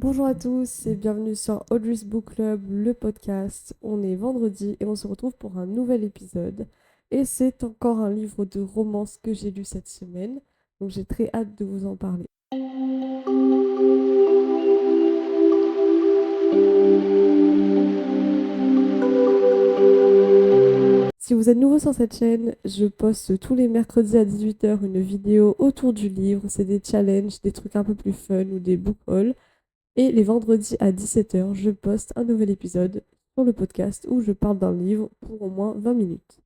Bonjour à tous et bienvenue sur Audrey's Book Club, le podcast. On est vendredi et on se retrouve pour un nouvel épisode. Et c'est encore un livre de romance que j'ai lu cette semaine, donc j'ai très hâte de vous en parler. Si vous êtes nouveau sur cette chaîne, je poste tous les mercredis à 18h une vidéo autour du livre. C'est des challenges, des trucs un peu plus fun ou des book hauls. Et les vendredis à 17h, je poste un nouvel épisode sur le podcast où je parle d'un livre pour au moins 20 minutes.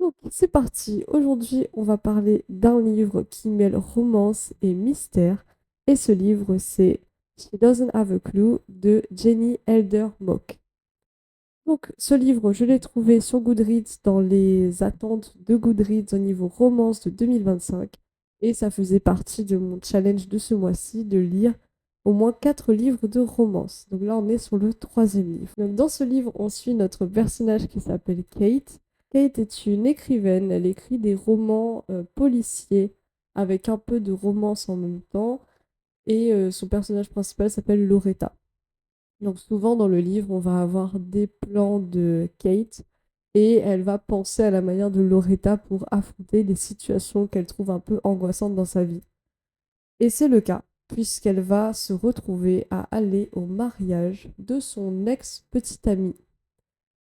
Donc, c'est parti. Aujourd'hui, on va parler d'un livre qui mêle romance et mystère. Et ce livre, c'est She Doesn't Have a Clue de Jenny Elder Mock. Donc, ce livre, je l'ai trouvé sur Goodreads dans les attentes de Goodreads au niveau romance de 2025. Et ça faisait partie de mon challenge de ce mois-ci de lire au moins 4 livres de romance. Donc là, on est sur le troisième livre. Donc, dans ce livre, on suit notre personnage qui s'appelle Kate. Kate est une écrivaine. Elle écrit des romans policiers avec un peu de romance en même temps. Et son personnage principal s'appelle Loretta. Donc souvent dans le livre, on va avoir des plans de Kate et elle va penser à la manière de Loretta pour affronter des situations qu'elle trouve un peu angoissantes dans sa vie. Et c'est le cas, puisqu'elle va se retrouver à aller au mariage de son ex-petite amie.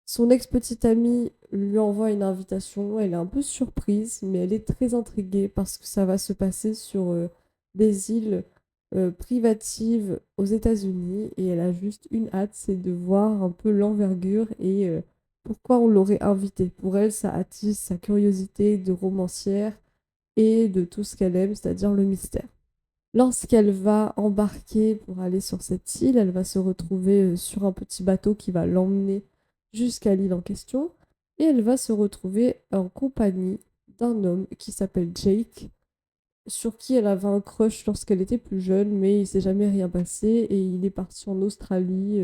Son ex-petite amie lui envoie une invitation, elle est un peu surprise, mais elle est très intriguée parce que ça va se passer sur des îles privatives aux États-Unis et elle a juste une hâte, c'est de voir un peu l'envergure et pourquoi on l'aurait invitée. Pour elle, ça attise sa curiosité de romancière et de tout ce qu'elle aime, c'est-à-dire le mystère. Lorsqu'elle va embarquer pour aller sur cette île, elle va se retrouver sur un petit bateau qui va l'emmener jusqu'à l'île en question. Et elle va se retrouver en compagnie d'un homme qui s'appelle Jake, sur qui elle avait un crush lorsqu'elle était plus jeune, mais il s'est jamais rien passé et il est parti en Australie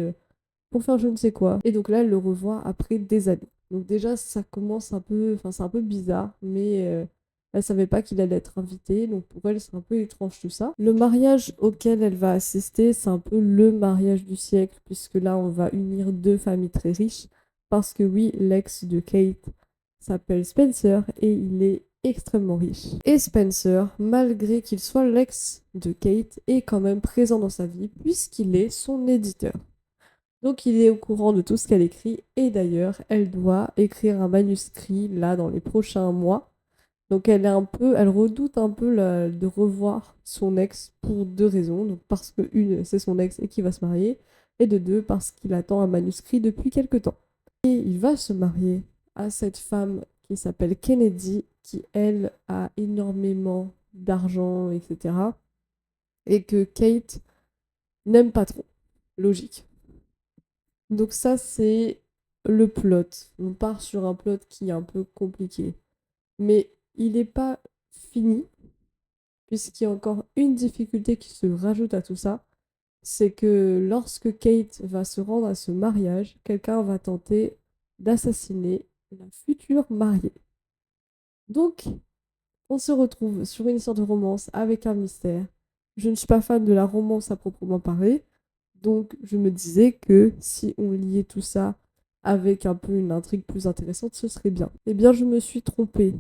pour faire je ne sais quoi. Et donc là, elle le revoit après des années. Donc déjà, ça commence un peu, enfin c'est un peu bizarre, mais elle savait pas qu'il allait être invité, donc pour elle, c'est un peu étrange tout ça. Le mariage auquel elle va assister, c'est un peu le mariage du siècle, puisque là, on va unir deux familles très riches, parce que oui, l'ex de Kate s'appelle Spencer et il est extrêmement riche. Et Spencer, malgré qu'il soit l'ex de Kate, est quand même présent dans sa vie, puisqu'il est son éditeur. Donc il est au courant de tout ce qu'elle écrit et d'ailleurs elle doit écrire un manuscrit là dans les prochains mois. Donc elle redoute un peu de revoir son ex pour deux raisons. Donc parce que une, c'est son ex et qui va se marier, et de deux, parce qu'il attend un manuscrit depuis quelque temps. Et il va se marier à cette femme qui s'appelle Kennedy, qui elle a énormément d'argent, etc. Et que Kate n'aime pas trop. Logique. Donc ça, c'est le plot. On part sur un plot qui est un peu compliqué. Mais il n'est pas fini, puisqu'il y a encore une difficulté qui se rajoute à tout ça. C'est que lorsque Kate va se rendre à ce mariage, quelqu'un va tenter d'assassiner la future mariée. Donc, on se retrouve sur une histoire de romance avec un mystère. Je ne suis pas fan de la romance à proprement parler, donc je me disais que si on liait tout ça avec un peu une intrigue plus intéressante, ce serait bien. Eh bien, je me suis trompée.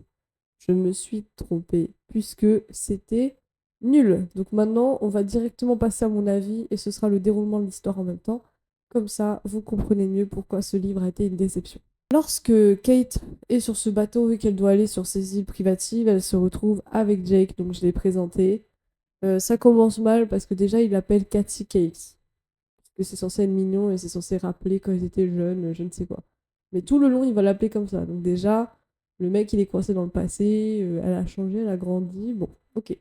Je me suis trompée, puisque c'était nul. Donc maintenant, on va directement passer à mon avis, et ce sera le déroulement de l'histoire en même temps. Comme ça, vous comprenez mieux pourquoi ce livre a été une déception. Lorsque Kate est sur ce bateau et qu'elle doit aller sur ces îles privatives, elle se retrouve avec Jake, donc je l'ai présenté. Ça commence mal parce que déjà il l'appelle Cathy Cakes. Parce que c'est censé être mignon et c'est censé rappeler quand ils étaient jeunes, je ne sais quoi. Mais tout le long il va l'appeler comme ça. Donc déjà, le mec il est coincé dans le passé, elle a changé, elle a grandi. Bon, ok.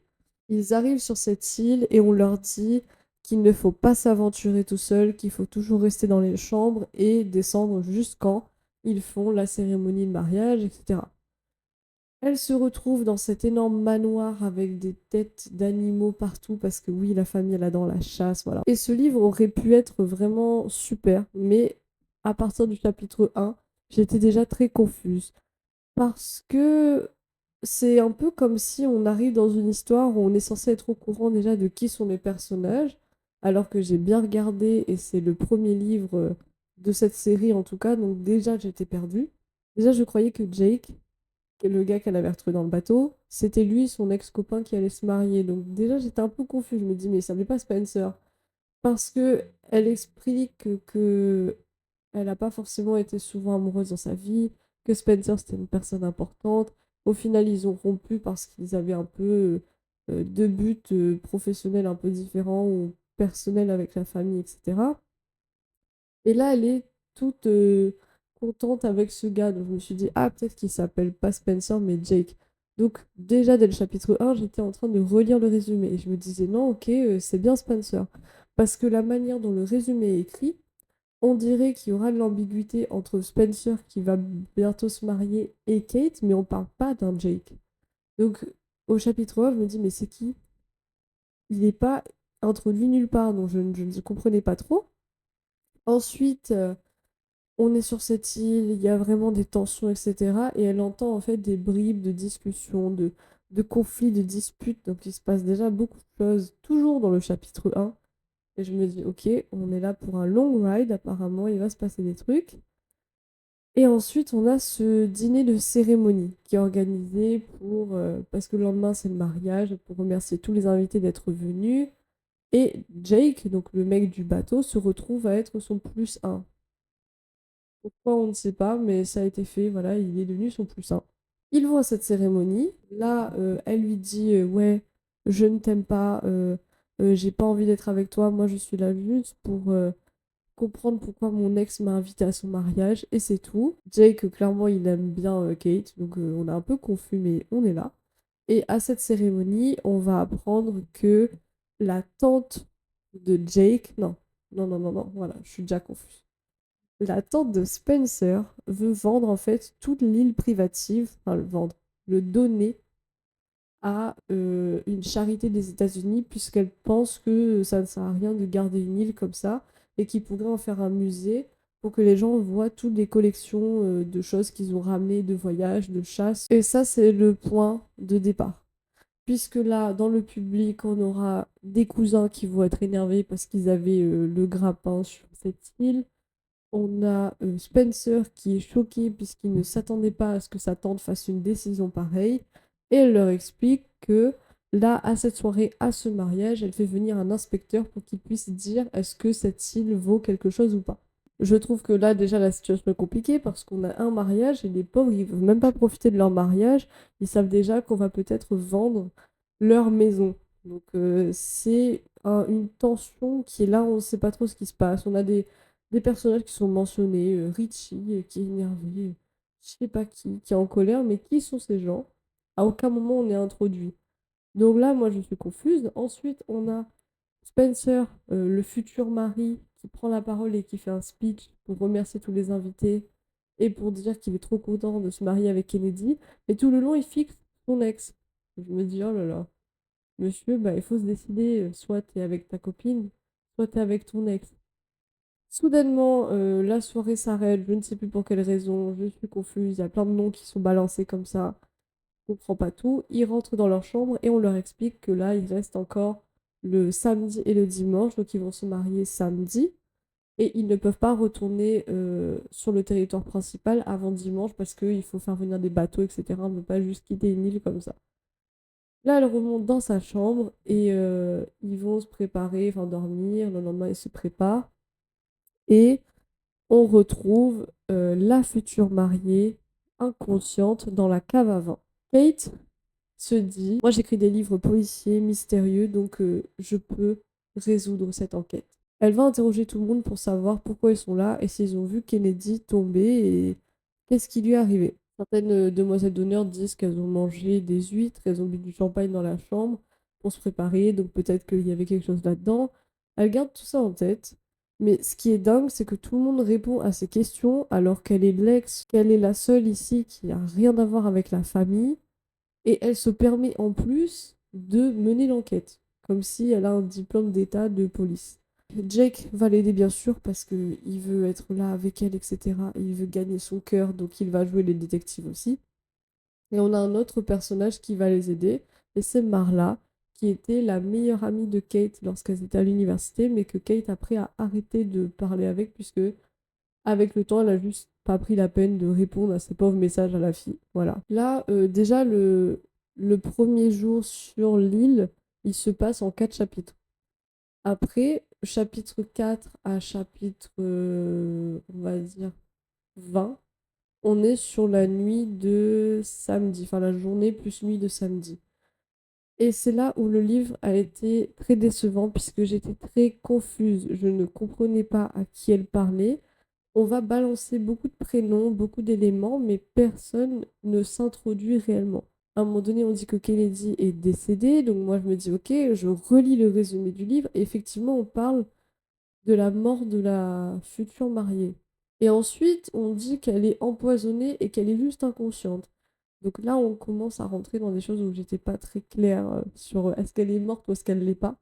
Ils arrivent sur cette île et on leur dit qu'il ne faut pas s'aventurer tout seul, qu'il faut toujours rester dans les chambres et descendre jusqu'en ils font la cérémonie de mariage, etc. Elle se retrouve dans cet énorme manoir avec des têtes d'animaux partout parce que oui, la famille elle adore la chasse, voilà. Et ce livre aurait pu être vraiment super, mais à partir du chapitre 1, j'étais déjà très confuse parce que c'est un peu comme si on arrive dans une histoire où on est censé être au courant déjà de qui sont les personnages, alors que j'ai bien regardé et c'est le premier livre de cette série en tout cas, donc déjà j'étais perdue. Déjà je croyais que Jake, le gars qu'elle avait retrouvé dans le bateau, c'était lui, son ex-copain qui allait se marier. Donc déjà j'étais un peu confuse, je me dis mais ça n'est pas Spencer. Parce que elle explique que elle n'a pas forcément été souvent amoureuse dans sa vie, que Spencer c'était une personne importante. Au final, ils ont rompu parce qu'ils avaient un peu deux buts professionnels un peu différents ou personnels avec la famille, etc. Et là, elle est toute contente avec ce gars. Donc je me suis dit, ah, peut-être qu'il s'appelle pas Spencer, mais Jake. Donc déjà, dès le chapitre 1, j'étais en train de relire le résumé. Et je me disais, non, ok, c'est bien Spencer. Parce que la manière dont le résumé est écrit, on dirait qu'il y aura de l'ambiguïté entre Spencer qui va bientôt se marier et Kate, mais on parle pas d'un Jake. Donc au chapitre 1, je me dis, mais c'est qui? Il n'est pas introduit nulle part, donc je ne comprenais pas trop. Ensuite, on est sur cette île, il y a vraiment des tensions, etc. Et elle entend en fait des bribes de discussions, de conflits, de disputes. Donc il se passe déjà beaucoup de choses, toujours dans le chapitre 1. Et je me dis, ok, on est là pour un long ride, apparemment, il va se passer des trucs. Et ensuite, on a ce dîner de cérémonie qui est organisé parce que le lendemain, c'est le mariage, pour remercier tous les invités d'être venus. Et Jake, donc le mec du bateau, se retrouve à être son plus un. Pourquoi, on ne sait pas, mais ça a été fait, voilà, il est devenu son plus un. Ils vont à cette cérémonie. Là, elle lui dit ouais, je ne t'aime pas, j'ai pas envie d'être avec toi, moi je suis là juste pour comprendre pourquoi mon ex m'a invité à son mariage, et c'est tout. Jake, clairement, il aime bien Kate, donc on est un peu confus, mais on est là. Et à cette cérémonie, on va apprendre que la tante de Jake, non, non, non, non, non, voilà, je suis déjà confuse. La tante de Spencer veut vendre en fait toute l'île privative, enfin le vendre, le donner à une charité des États-Unis puisqu'elle pense que ça ne sert à rien de garder une île comme ça et qu'il pourrait en faire un musée pour que les gens voient toutes les collections de choses qu'ils ont ramenées de voyages, de chasse. Et ça, c'est le point de départ. Puisque là, dans le public, on aura des cousins qui vont être énervés parce qu'ils avaient le grappin sur cette île. On a Spencer qui est choqué puisqu'il ne s'attendait pas à ce que sa tante fasse une décision pareille. Et elle leur explique que là, à cette soirée, à ce mariage, elle fait venir un inspecteur pour qu'il puisse dire est-ce que cette île vaut quelque chose ou pas. Je trouve que là, déjà, la situation est compliquée parce qu'on a un mariage et les pauvres, ils ne veulent même pas profiter de leur mariage. Ils savent déjà qu'on va peut-être vendre leur maison. Donc, c'est une tension qui est là, on ne sait pas trop ce qui se passe. On a des personnages qui sont mentionnés, Richie, qui est énervé, je sais pas qui est en colère, mais qui sont ces gens? À aucun moment on est introduit. Donc là, moi, je suis confuse. Ensuite, on a Spencer, le futur mari, qui prend la parole et qui fait un speech pour remercier tous les invités et pour dire qu'il est trop content de se marier avec Kennedy. Et tout le long, il fixe son ex. Je me dis, oh là là, monsieur, bah, il faut se décider, soit t'es avec ta copine, soit t'es avec ton ex. Soudainement, la soirée s'arrête, je ne sais plus pour quelle raison, je suis confuse, il y a plein de noms qui sont balancés comme ça, je comprends pas tout. Ils rentrent dans leur chambre et on leur explique que là, il reste encore le samedi et le dimanche, donc ils vont se marier samedi et ils ne peuvent pas retourner sur le territoire principal avant dimanche parce qu'il faut faire venir des bateaux, etc. On ne peut pas juste quitter une île comme ça. Là, elle remonte dans sa chambre et ils vont se préparer, enfin dormir, le lendemain ils se préparent et on retrouve la future mariée inconsciente dans la cave à vin. Kate se dit, moi j'écris des livres policiers, mystérieux, donc je peux résoudre cette enquête. Elle va interroger tout le monde pour savoir pourquoi ils sont là et s'ils ont vu Kennedy tomber et qu'est-ce qui lui est arrivé. Certaines demoiselles d'honneur disent qu'elles ont mangé des huîtres, elles ont bu du champagne dans la chambre pour se préparer, donc peut-être qu'il y avait quelque chose là-dedans. Elle garde tout ça en tête. Mais ce qui est dingue, c'est que tout le monde répond à ces questions alors qu'elle est l'ex, qu'elle est la seule ici qui n'a rien à voir avec la famille. Et elle se permet en plus de mener l'enquête, comme si elle a un diplôme d'état de police. Jake va l'aider bien sûr parce qu'il veut être là avec elle, etc. Il veut gagner son cœur, donc il va jouer les détectives aussi. Et on a un autre personnage qui va les aider, et c'est Marla, qui était la meilleure amie de Kate lorsqu'elles étaient à l'université, mais que Kate après a arrêté de parler avec, puisque avec le temps, elle a juste pas pris la peine de répondre à ces pauvres messages à la fille. Voilà. Là, déjà, le premier jour sur l'île, il se passe en 4 chapitres. Après, chapitre 4 à chapitre, on va dire, 20, on est sur la nuit de samedi, enfin la journée plus nuit de samedi. Et c'est là où le livre a été très décevant puisque j'étais très confuse. Je ne comprenais pas à qui elle parlait. On va balancer beaucoup de prénoms, beaucoup d'éléments, mais personne ne s'introduit réellement. À un moment donné, on dit que Kennedy est décédée, donc moi je me dis ok, je relis le résumé du livre, et effectivement on parle de la mort de la future mariée. Et ensuite, on dit qu'elle est empoisonnée et qu'elle est juste inconsciente. Donc là, on commence à rentrer dans des choses où j'étais pas très claire sur est-ce qu'elle est morte ou est-ce qu'elle l'est pas.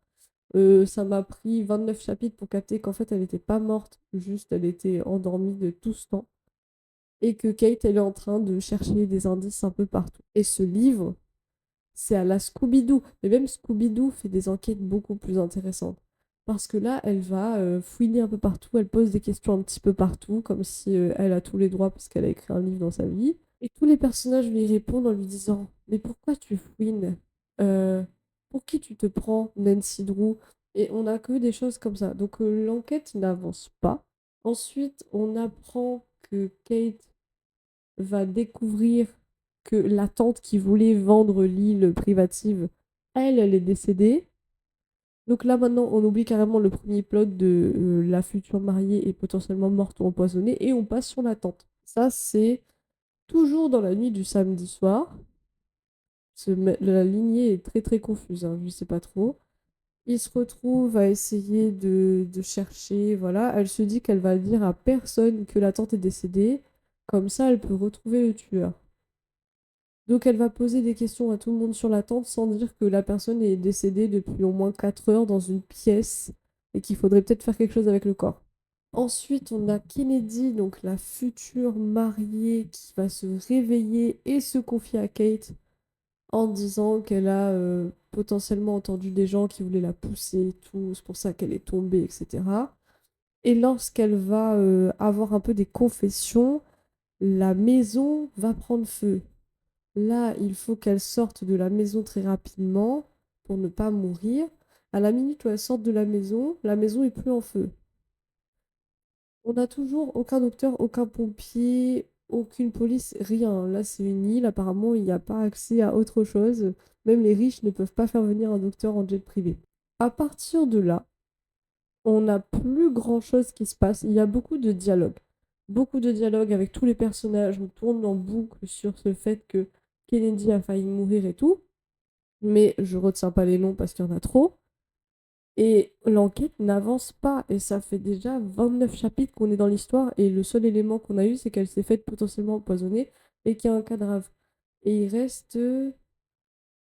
Ça m'a pris 29 chapitres pour capter qu'en fait, elle n'était pas morte, juste elle était endormie de tout ce temps. Et que Kate, elle est en train de chercher des indices un peu partout. Et ce livre, c'est à la Scooby-Doo. Mais même Scooby-Doo fait des enquêtes beaucoup plus intéressantes. Parce que là, elle va fouiner un peu partout, elle pose des questions un petit peu partout, comme si elle a tous les droits parce qu'elle a écrit un livre dans sa vie. Et tous les personnages lui répondent en lui disant: Mais pourquoi tu fouines? Euh, pour qui tu te prends, Nancy Drew? Et on n'a que des choses comme ça. Donc l'enquête n'avance pas. Ensuite, on apprend que Kate va découvrir que la tante qui voulait vendre l'île privative, elle est décédée. Donc là maintenant, on oublie carrément le premier plot de la future mariée est potentiellement morte ou empoisonnée et on passe sur la tante. Ça, c'est toujours dans la nuit du samedi soir. La lignée est très très confuse, hein, je sais pas trop. Il se retrouve à essayer de chercher, voilà. Elle se dit qu'elle va dire à personne que la tante est décédée. Comme ça, elle peut retrouver le tueur. Donc elle va poser des questions à tout le monde sur la tente sans dire que la personne est décédée depuis au moins 4 heures dans une pièce et qu'il faudrait peut-être faire quelque chose avec le corps. Ensuite, on a Kennedy, donc la future mariée, qui va se réveiller et se confier à Kate en disant qu'elle a potentiellement entendu des gens qui voulaient la pousser et tout, c'est pour ça qu'elle est tombée, etc. Et lorsqu'elle va avoir un peu des confessions, la maison va prendre feu. Là, il faut qu'elle sorte de la maison très rapidement pour ne pas mourir. À la minute où elle sort de la maison est plus en feu. On n'a toujours aucun docteur, aucun pompier, aucune police, rien. Là, c'est une île, apparemment, il n'y a pas accès à autre chose. Même les riches ne peuvent pas faire venir un docteur en jet privé. À partir de là, on n'a plus grand-chose qui se passe. Il y a beaucoup de dialogues. Beaucoup de dialogues avec tous les personnages. On tourne en boucle sur ce fait que Kennedy a failli mourir et tout. Mais je retiens pas les noms parce qu'il y en a trop. Et l'enquête n'avance pas. Et ça fait déjà 29 chapitres qu'on est dans l'histoire. Et le seul élément qu'on a eu, c'est qu'elle s'est faite potentiellement empoisonner et qu'il y a un cadavre. Et il reste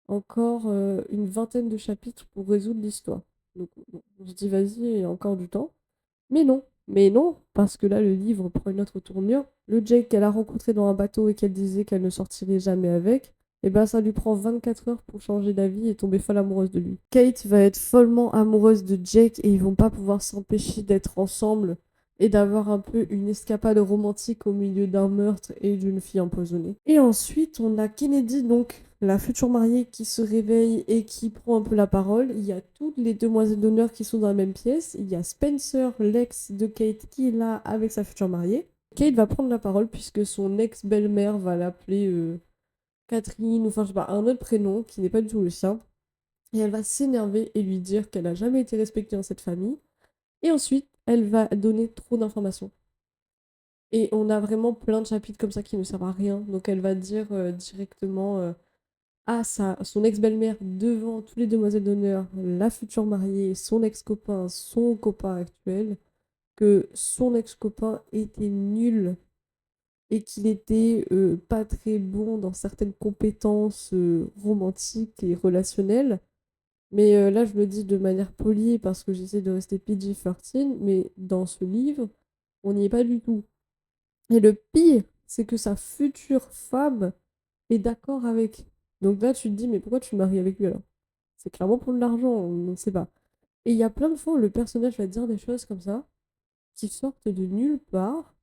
encore une vingtaine de chapitres pour résoudre l'histoire. Donc on se dit, vas-y, il y a encore du temps. Mais non, parce que là, le livre prend une autre tournure. Le Jake qu'elle a rencontré dans un bateau et qu'elle disait qu'elle ne sortirait jamais avec, et ben ça lui prend 24 heures pour changer d'avis et tomber folle amoureuse de lui. Kate va être follement amoureuse de Jake et ils vont pas pouvoir s'empêcher d'être ensemble et d'avoir un peu une escapade romantique au milieu d'un meurtre et d'une fille empoisonnée. Et ensuite, on a Kennedy, donc la future mariée, qui se réveille et qui prend un peu la parole. Il y a toutes les demoiselles d'honneur qui sont dans la même pièce. Il y a Spencer, l'ex de Kate, qui est là avec sa future mariée. Kate va prendre la parole puisque son ex-belle-mère va l'appeler Catherine, ou enfin je sais pas, un autre prénom qui n'est pas du tout le sien. Et elle va s'énerver et lui dire qu'elle n'a jamais été respectée dans cette famille. Et ensuite, elle va donner trop d'informations. Et on a vraiment plein de chapitres comme ça qui ne servent à rien. Donc elle va dire directement à son ex-belle-mère devant tous les demoiselles d'honneur, la future mariée, son ex-copain, son copain actuel, que son ex-copain était nul et qu'il était pas très bon dans certaines compétences romantiques et relationnelles. Mais là, je le dis de manière polie parce que j'essaie de rester PG-13, mais dans ce livre, on n'y est pas du tout. Et le pire, c'est que sa future femme est d'accord avec. Donc là, tu te dis, mais pourquoi tu te maries avec lui alors? C'est clairement pour de l'argent, on ne sait pas. Et il y a plein de fois où le personnage va dire des choses comme ça, qui sortent de nulle part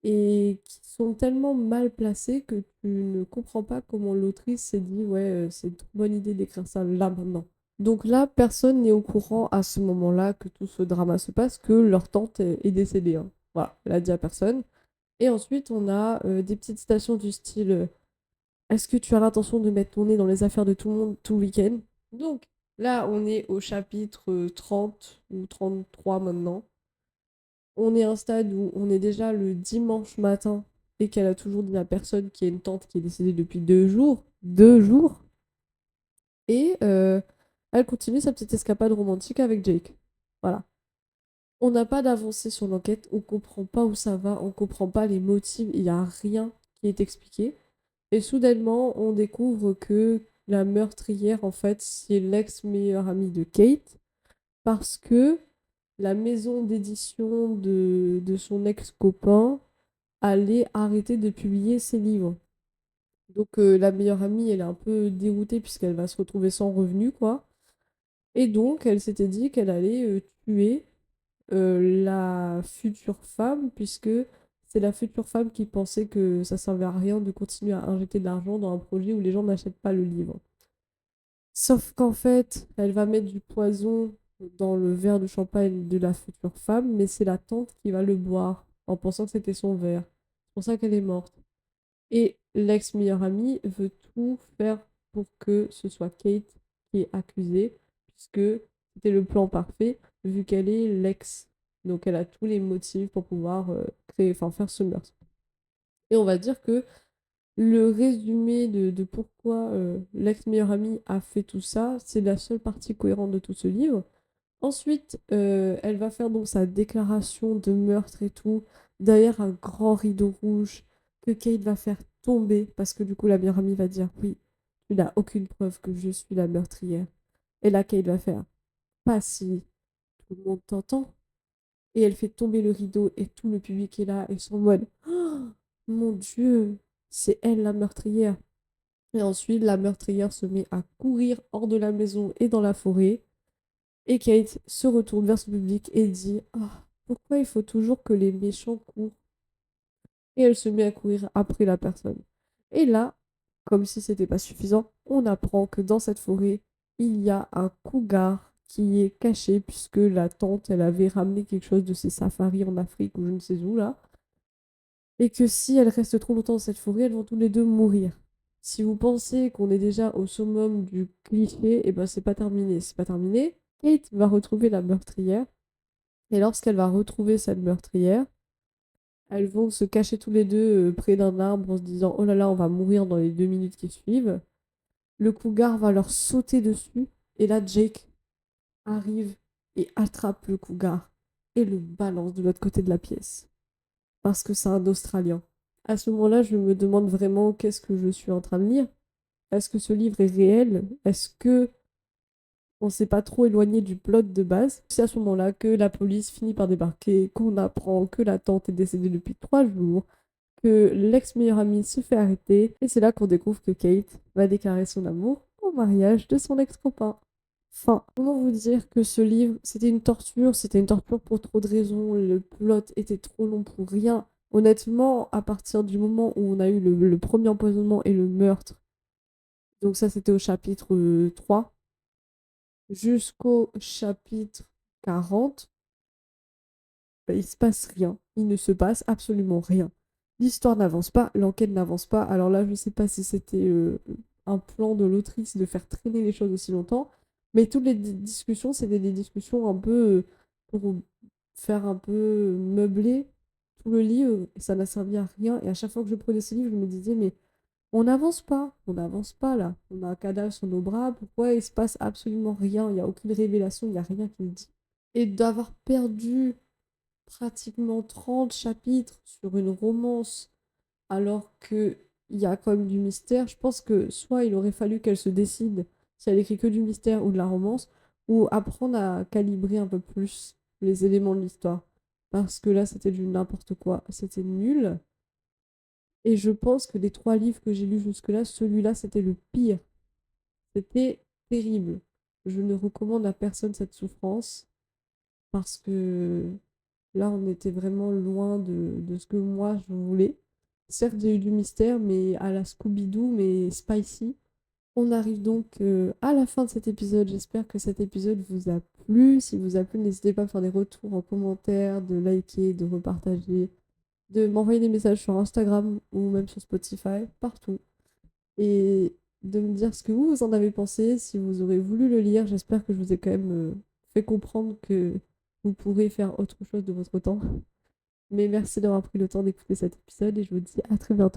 et qui sont tellement mal placées que tu ne comprends pas comment l'autrice s'est dit, ouais, c'est une trop bonne idée d'écrire ça là maintenant. Donc là, personne n'est au courant à ce moment-là que tout ce drama se passe, que leur tante est décédée, hein. Voilà, elle a dit à personne. Et ensuite, on a des petites stations du style est-ce que tu as l'intention de mettre ton nez dans les affaires de tout le monde tout le week-end? Donc là, on est au chapitre 30 ou 33 maintenant. On est à un stade où on est déjà le dimanche matin et qu'elle a toujours dit à personne qu'il y a une tante qui est décédée depuis 2 jours. 2 jours. Et elle continue sa petite escapade romantique avec Jake. Voilà. On n'a pas d'avancée sur l'enquête, on comprend pas où ça va, on comprend pas les motifs, il n'y a rien qui est expliqué. Et soudainement, on découvre que la meurtrière, en fait, c'est l'ex-meilleure amie de Kate, parce que la maison d'édition de son ex-copain allait arrêter de publier ses livres. Donc la meilleure amie, elle est un peu déroutée puisqu'elle va se retrouver sans revenu, quoi. Et donc, elle s'était dit qu'elle allait tuer la future femme, puisque c'est la future femme qui pensait que ça servait à rien de continuer à injecter de l'argent dans un projet où les gens n'achètent pas le livre. Sauf qu'en fait, elle va mettre du poison dans le verre de champagne de la future femme, mais c'est la tante qui va le boire en pensant que c'était son verre. C'est pour ça qu'elle est morte. Et l'ex-meilleure amie veut tout faire pour que ce soit Kate qui est accusée, puisque c'était le plan parfait, vu qu'elle est l'ex. Donc elle a tous les motifs pour pouvoir faire ce meurtre. Et on va dire que le résumé de pourquoi l'ex-meilleure amie a fait tout ça, c'est la seule partie cohérente de tout ce livre. Ensuite, elle va faire donc sa déclaration de meurtre et tout, derrière un grand rideau rouge que Kate va faire tomber, parce que du coup la meilleure amie va dire oui, tu n'as aucune preuve que je suis la meurtrière. Et là, Kate va faire pas si tout le monde t'entend. Et elle fait tomber le rideau et tout le public est là et sont en mode oh, mon Dieu, c'est elle la meurtrière. Et ensuite, la meurtrière se met à courir hors de la maison et dans la forêt. Et Kate se retourne vers son public et dit ah, pourquoi il faut toujours que les méchants courent? Et elle se met à courir après la personne. Et là, comme si c'était pas suffisant, on apprend que dans cette forêt, il y a un cougar qui est caché puisque la tante, elle avait ramené quelque chose de ses safaris en Afrique ou je ne sais où là. Et que si elles restent trop longtemps dans cette forêt, elles vont tous les deux mourir. Si vous pensez qu'on est déjà au summum du cliché, et ben c'est pas terminé. C'est pas terminé. Kate va retrouver la meurtrière. Et lorsqu'elle va retrouver cette meurtrière, elles vont se cacher tous les deux près d'un arbre en se disant oh là là, on va mourir dans les 2 minutes qui suivent. Le cougar va leur sauter dessus. Et là, Jake arrive et attrape le cougar et le balance de l'autre côté de la pièce. Parce que c'est un Australien. À ce moment-là, je me demande vraiment qu'est-ce que je suis en train de lire. Est-ce que ce livre est réel? Est-ce que on s'est pas trop éloigné du plot de base? C'est à ce moment-là que la police finit par débarquer, qu'on apprend que la tante est décédée depuis 3 jours, que l'ex-meilleur ami se fait arrêter, et c'est là qu'on découvre que Kate va déclarer son amour au mariage de son ex-copain. Enfin, comment vous dire que ce livre, c'était une torture pour trop de raisons, le plot était trop long pour rien. Honnêtement, à partir du moment où on a eu le premier empoisonnement et le meurtre, donc ça c'était au chapitre 3, jusqu'au chapitre 40, bah, il se passe rien. Il ne se passe absolument rien. L'histoire n'avance pas, l'enquête n'avance pas. Alors là, je ne sais pas si c'était un plan de l'autrice de faire traîner les choses aussi longtemps, mais toutes les discussions, c'était des discussions un peu pour faire un peu meubler tout le livre, et ça n'a servi à rien. Et à chaque fois que je prenais ce livre, je me disais, mais on n'avance pas là. On a un cadavre sur nos bras, pourquoi il se passe absolument rien? Il n'y a aucune révélation, il n'y a rien qui le dit. Et d'avoir perdu pratiquement 30 chapitres sur une romance alors qu'il y a quand même du mystère, je pense que soit il aurait fallu qu'elle se décide si elle écrit que du mystère ou de la romance, ou apprendre à calibrer un peu plus les éléments de l'histoire. Parce que là, c'était du n'importe quoi. C'était nul. Et je pense que des 3 livres que j'ai lus jusque-là, celui-là, c'était le pire. C'était terrible. Je ne recommande à personne cette souffrance parce que là, on était vraiment loin de ce que moi je voulais. Certes, j'ai eu du mystère, mais à la Scooby-Doo, mais spicy. On arrive donc à la fin de cet épisode. J'espère que cet épisode vous a plu. Si vous a plu, n'hésitez pas à me faire des retours en commentaire, de liker, de repartager, de m'envoyer des messages sur Instagram ou même sur Spotify, partout. Et de me dire ce que vous en avez pensé, si vous aurez voulu le lire. J'espère que je vous ai quand même fait comprendre que vous pourrez faire autre chose de votre temps. Mais merci d'avoir pris le temps d'écouter cet épisode et je vous dis à très bientôt.